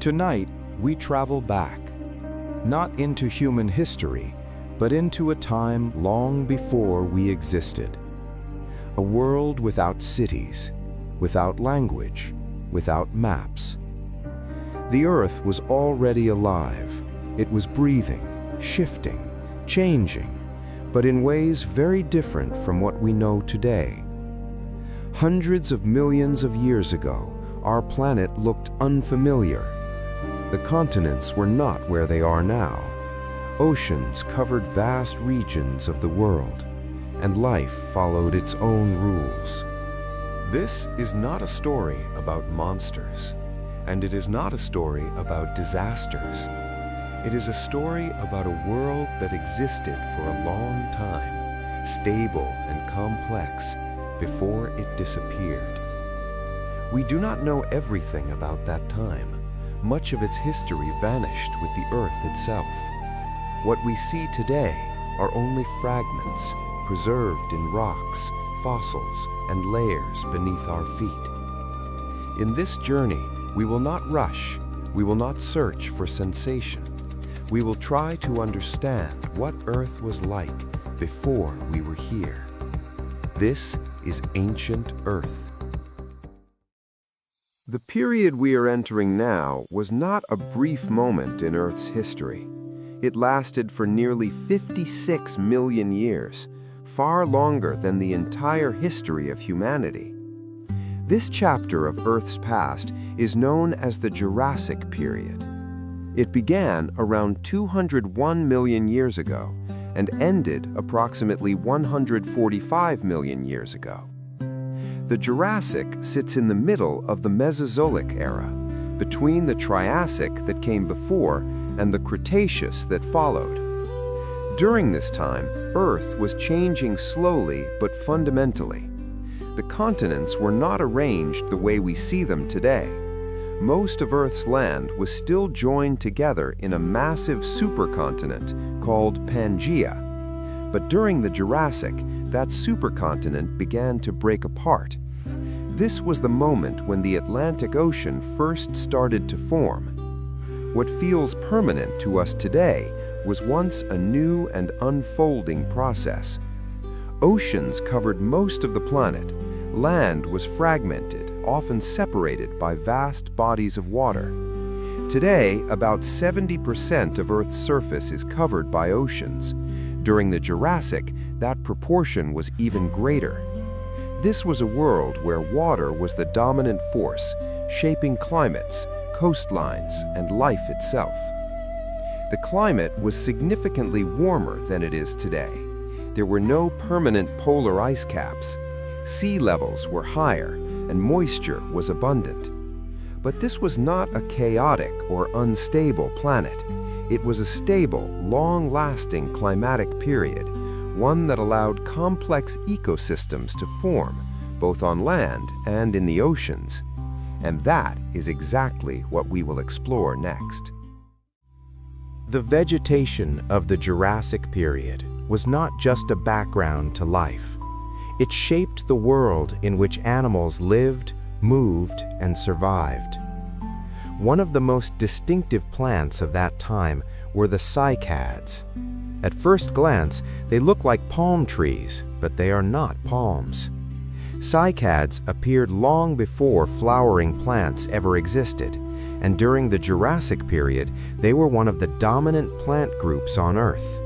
Tonight, we travel back, not into human history, but into a time long before we existed. A world without cities, without language, without maps. The Earth was already alive. It was breathing, shifting, changing, but in ways very different from what we know today. Hundreds of millions of years ago, our planet looked unfamiliar. The continents were not where they are now. Oceans covered vast regions of the world, and life followed its own rules. This is not a story about monsters, and it is not a story about disasters. It is a story about a world that existed for a long time, stable and complex, before it disappeared. We do not know everything about that time. Much of its history vanished with the Earth itself. What we see today are only fragments, preserved in rocks, fossils, and layers beneath our feet. In this journey, we will not rush, we will not search for sensation. We will try to understand what Earth was like before we were here. This is ancient Earth. The period we are entering now was not a brief moment in Earth's history. It lasted for nearly 56 million years, far longer than the entire history of humanity. This chapter of Earth's past is known as the Jurassic period. It began around 201 million years ago and ended approximately 145 million years ago. The Jurassic sits in the middle of the Mesozoic era, between the Triassic that came before and the Cretaceous that followed. During this time, Earth was changing slowly but fundamentally. The continents were not arranged the way we see them today. Most of Earth's land was still joined together in a massive supercontinent called Pangaea. But during the Jurassic, that supercontinent began to break apart. This was the moment when the Atlantic Ocean first started to form. What feels permanent to us today was once a new and unfolding process. Oceans covered most of the planet. Land was fragmented, often separated by vast bodies of water. Today, about 70% of Earth's surface is covered by oceans. During the Jurassic, that proportion was even greater. This was a world where water was the dominant force, shaping climates, coastlines, and life itself. The climate was significantly warmer than it is today. There were no permanent polar ice caps. Sea levels were higher, and moisture was abundant. But this was not a chaotic or unstable planet. It was a stable, long-lasting climatic period, one that allowed complex ecosystems to form, both on land and in the oceans. And that is exactly what we will explore next. The vegetation of the Jurassic period was not just a background to life. It shaped the world in which animals lived, moved, and survived. One of the most distinctive plants of that time were the cycads. At first glance, they look like palm trees, but they are not palms. Cycads appeared long before flowering plants ever existed, and during the Jurassic period, they were one of the dominant plant groups on Earth.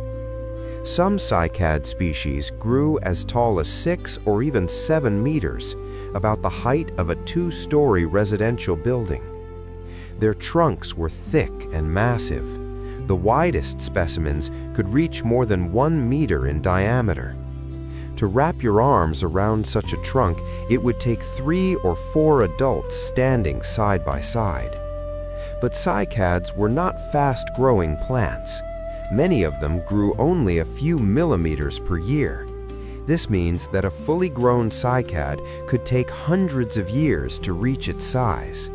Some cycad species grew as tall as 6 or even 7 meters, about the height of a 2-story residential building. Their trunks were thick and massive. The widest specimens could reach more than 1 meter in diameter. To wrap your arms around such a trunk, it would take 3 or 4 adults standing side by side. But cycads were not fast-growing plants. Many of them grew only a few millimeters per year. This means that a fully grown cycad could take hundreds of years to reach its size.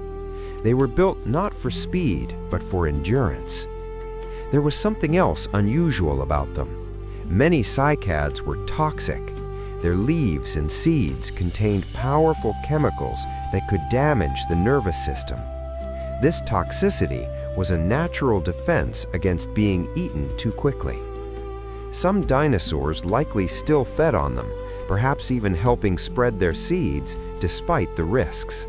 They were built not for speed, but for endurance. There was something else unusual about them. Many cycads were toxic. Their leaves and seeds contained powerful chemicals that could damage the nervous system. This toxicity was a natural defense against being eaten too quickly. Some dinosaurs likely still fed on them, perhaps even helping spread their seeds despite the risks.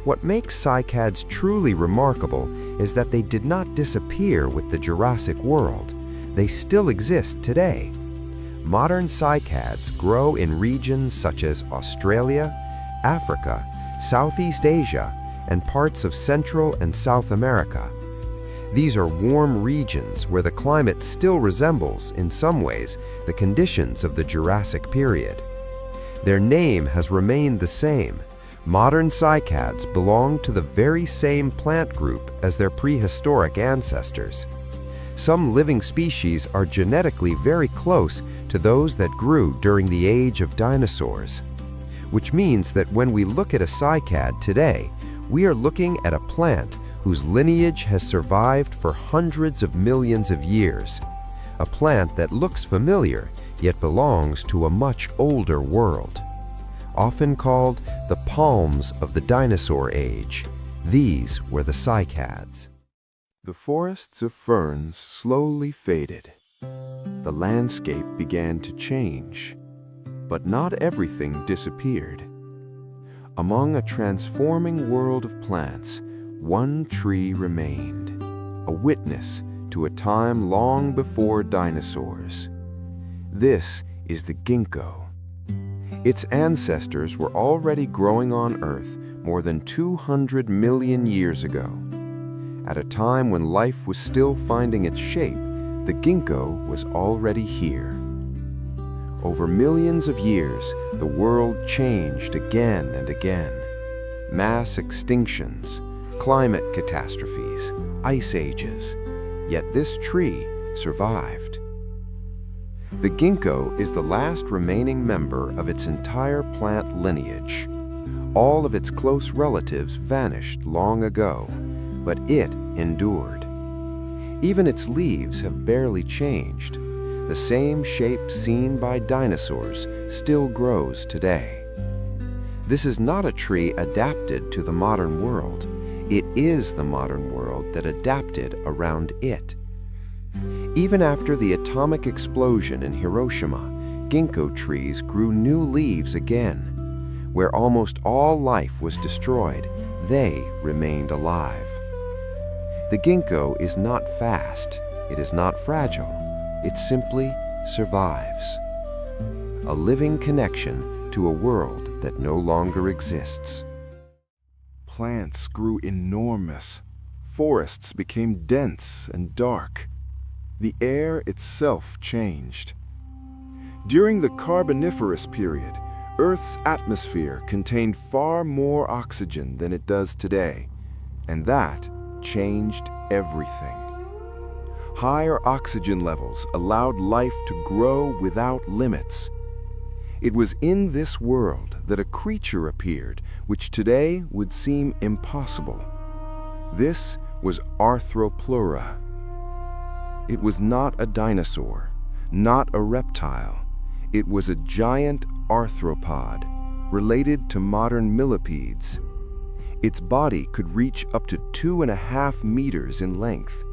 What makes cycads truly remarkable is that they did not disappear with the Jurassic world. They still exist today. Modern cycads grow in regions such as Australia, Africa, Southeast Asia, and parts of Central and South America. These are warm regions where the climate still resembles, in some ways, the conditions of the Jurassic period. Their name has remained the same. Modern cycads belong to the very same plant group as their prehistoric ancestors. Some living species are genetically very close to those that grew during the age of dinosaurs, which means that when we look at a cycad today, we are looking at a plant whose lineage has survived for hundreds of millions of years, a plant that looks familiar yet belongs to a much older world. Often called the palms of the dinosaur age, these were the cycads. The forests of ferns slowly faded. The landscape began to change, but not everything disappeared. Among a transforming world of plants, one tree remained, a witness to a time long before dinosaurs. This is the ginkgo. Its ancestors were already growing on Earth more than 200 million years ago. At a time when life was still finding its shape, the ginkgo was already here. Over millions of years, the world changed again and again. Mass extinctions, climate catastrophes, ice ages, yet this tree survived. The ginkgo is the last remaining member of its entire plant lineage. All of its close relatives vanished long ago, but it endured. Even its leaves have barely changed. The same shape seen by dinosaurs still grows today. This is not a tree adapted to the modern world. It is the modern world that adapted around it. Even after the atomic explosion in Hiroshima, ginkgo trees grew new leaves again. Where almost all life was destroyed, they remained alive. The ginkgo is not fast, it is not fragile, it simply survives. A living connection to a world that no longer exists. Plants grew enormous. Forests became dense and dark. The air itself changed. During the Carboniferous period, Earth's atmosphere contained far more oxygen than it does today, and that changed everything. Higher oxygen levels allowed life to grow without limits. It was in this world that a creature appeared which today would seem impossible. This was Arthropleura. It was not a dinosaur, not a reptile. It was a giant arthropod, related to modern millipedes. Its body could reach up to 2.5 meters in length.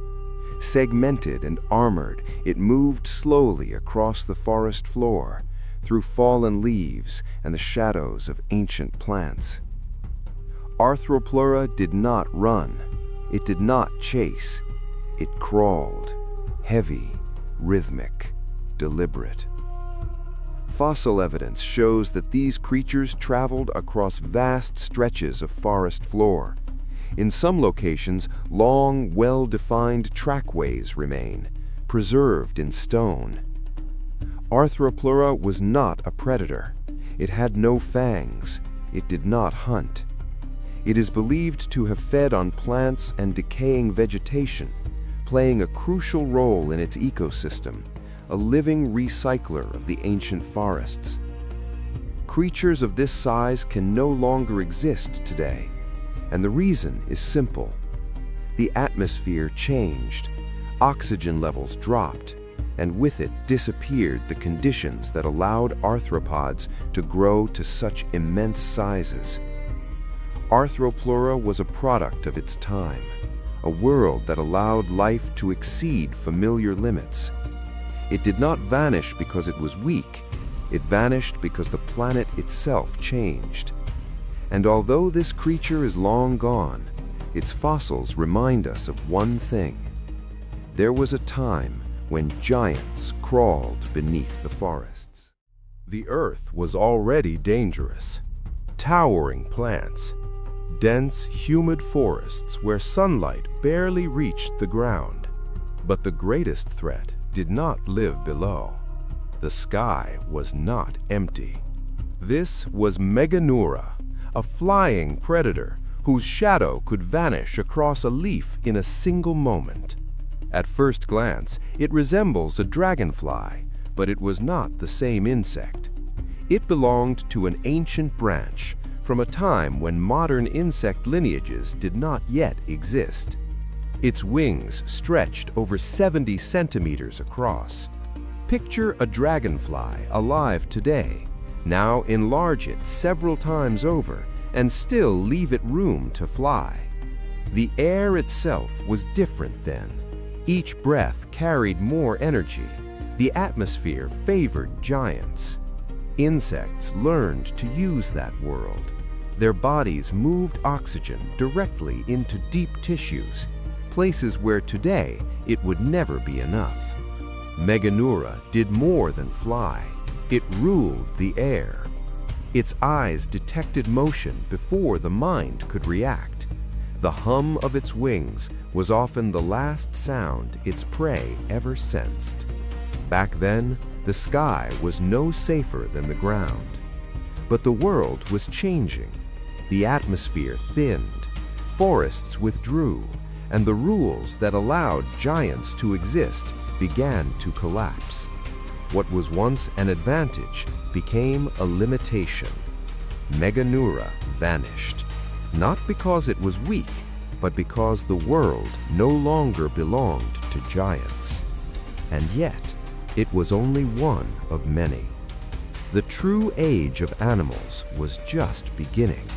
Segmented and armored, it moved slowly across the forest floor, through fallen leaves and the shadows of ancient plants. Arthropleura did not run. It did not chase. It crawled, heavy, rhythmic, deliberate. Fossil evidence shows that these creatures traveled across vast stretches of forest floor. In some locations, long, well-defined trackways remain, preserved in stone. Arthropleura was not a predator. It had no fangs. It did not hunt. It is believed to have fed on plants and decaying vegetation, playing a crucial role in its ecosystem, a living recycler of the ancient forests. Creatures of this size can no longer exist today, and the reason is simple. The atmosphere changed, oxygen levels dropped, and with it disappeared the conditions that allowed arthropods to grow to such immense sizes. Arthropleura was a product of its time, a world that allowed life to exceed familiar limits. It did not vanish because it was weak. It vanished because the planet itself changed. And although this creature is long gone, its fossils remind us of one thing. There was a time when giants crawled beneath the forests. The earth was already dangerous. Towering plants, dense, humid forests where sunlight barely reached the ground. But the greatest threat did not live below. The sky was not empty. This was Meganeura, a flying predator whose shadow could vanish across a leaf in a single moment. At first glance, it resembles a dragonfly, but it was not the same insect. It belonged to an ancient branch from a time when modern insect lineages did not yet exist. Its wings stretched over 70 centimeters across. Picture a dragonfly alive today. Now enlarge it several times over and still leave it room to fly. The air itself was different then. Each breath carried more energy. The atmosphere favored giants. Insects learned to use that world. Their bodies moved oxygen directly into deep tissues, places where today it would never be enough. Meganeura did more than fly. It ruled the air. Its eyes detected motion before the mind could react. The hum of its wings was often the last sound its prey ever sensed. Back then, the sky was no safer than the ground. But the world was changing. The atmosphere thinned, forests withdrew, and the rules that allowed giants to exist began to collapse. What was once an advantage became a limitation. Meganeura vanished, not because it was weak, but because the world no longer belonged to giants. And yet, it was only one of many. The true age of animals was just beginning.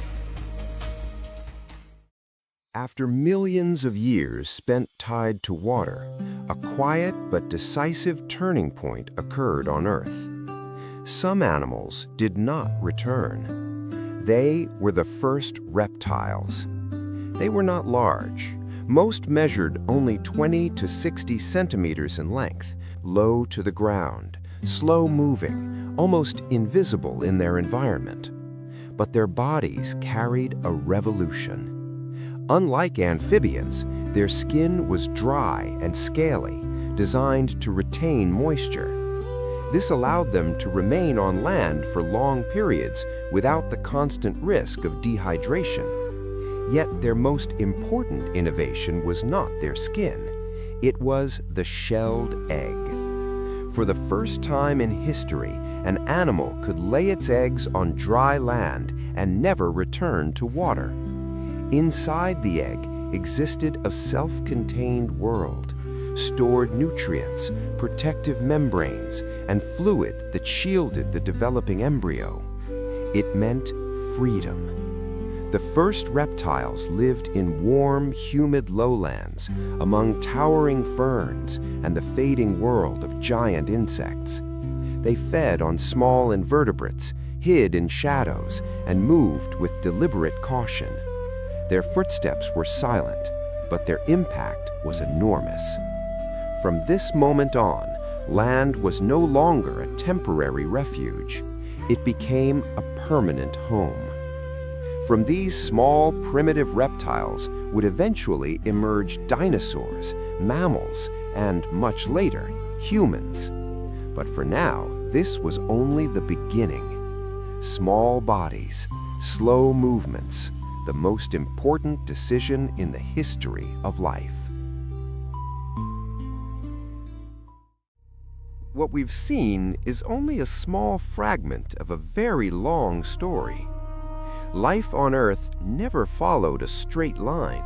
After millions of years spent tied to water, a quiet but decisive turning point occurred on Earth. Some animals did not return. They were the first reptiles. They were not large. Most measured only 20 to 60 centimeters in length, low to the ground, slow-moving, almost invisible in their environment. But their bodies carried a revolution. Unlike amphibians, their skin was dry and scaly, designed to retain moisture. This allowed them to remain on land for long periods without the constant risk of dehydration. Yet their most important innovation was not their skin. It was the shelled egg. For the first time in history, an animal could lay its eggs on dry land and never return to water. Inside the egg existed a self-contained world, stored nutrients, protective membranes, and fluid that shielded the developing embryo. It meant freedom. The first reptiles lived in warm, humid lowlands, among towering ferns and the fading world of giant insects. They fed on small invertebrates, hid in shadows, and moved with deliberate caution. Their footsteps were silent, but their impact was enormous. From this moment on, land was no longer a temporary refuge. It became a permanent home. From these small, primitive reptiles would eventually emerge dinosaurs, mammals, and much later, humans. But for now, this was only the beginning. Small bodies, slow movements, the most important decision in the history of life. What we've seen is only a small fragment of a very long story. Life on Earth never followed a straight line.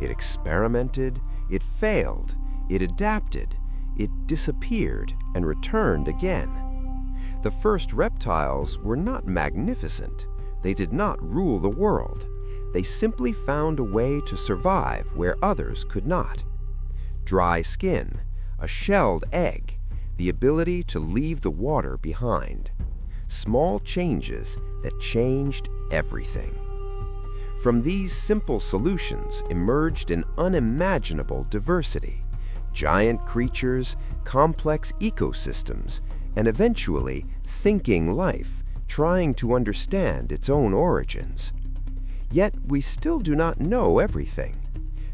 It experimented, it failed, it adapted, it disappeared and returned again. The first reptiles were not magnificent. They did not rule the world. they simply found a way to survive where others could not. Dry skin, a shelled egg, the ability to leave the water behind. Small changes that changed everything. From these simple solutions emerged an unimaginable diversity, giant creatures, complex ecosystems, and eventually thinking life, trying to understand its own origins. Yet we still do not know everything.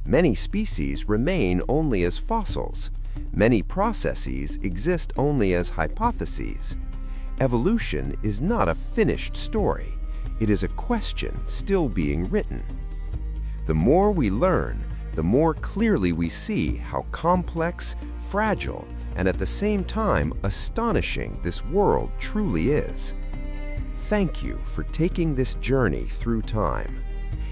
Many species remain only as fossils. Many processes exist only as hypotheses. Evolution is not a finished story. It is a question still being written. The more we learn, the more clearly we see how complex, fragile, and at the same time astonishing this world truly is. Thank you for taking this journey through time.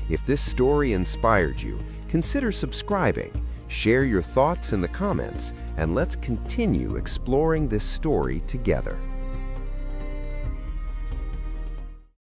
If this story inspired you, consider subscribing, share your thoughts in the comments, and let's continue exploring this story together.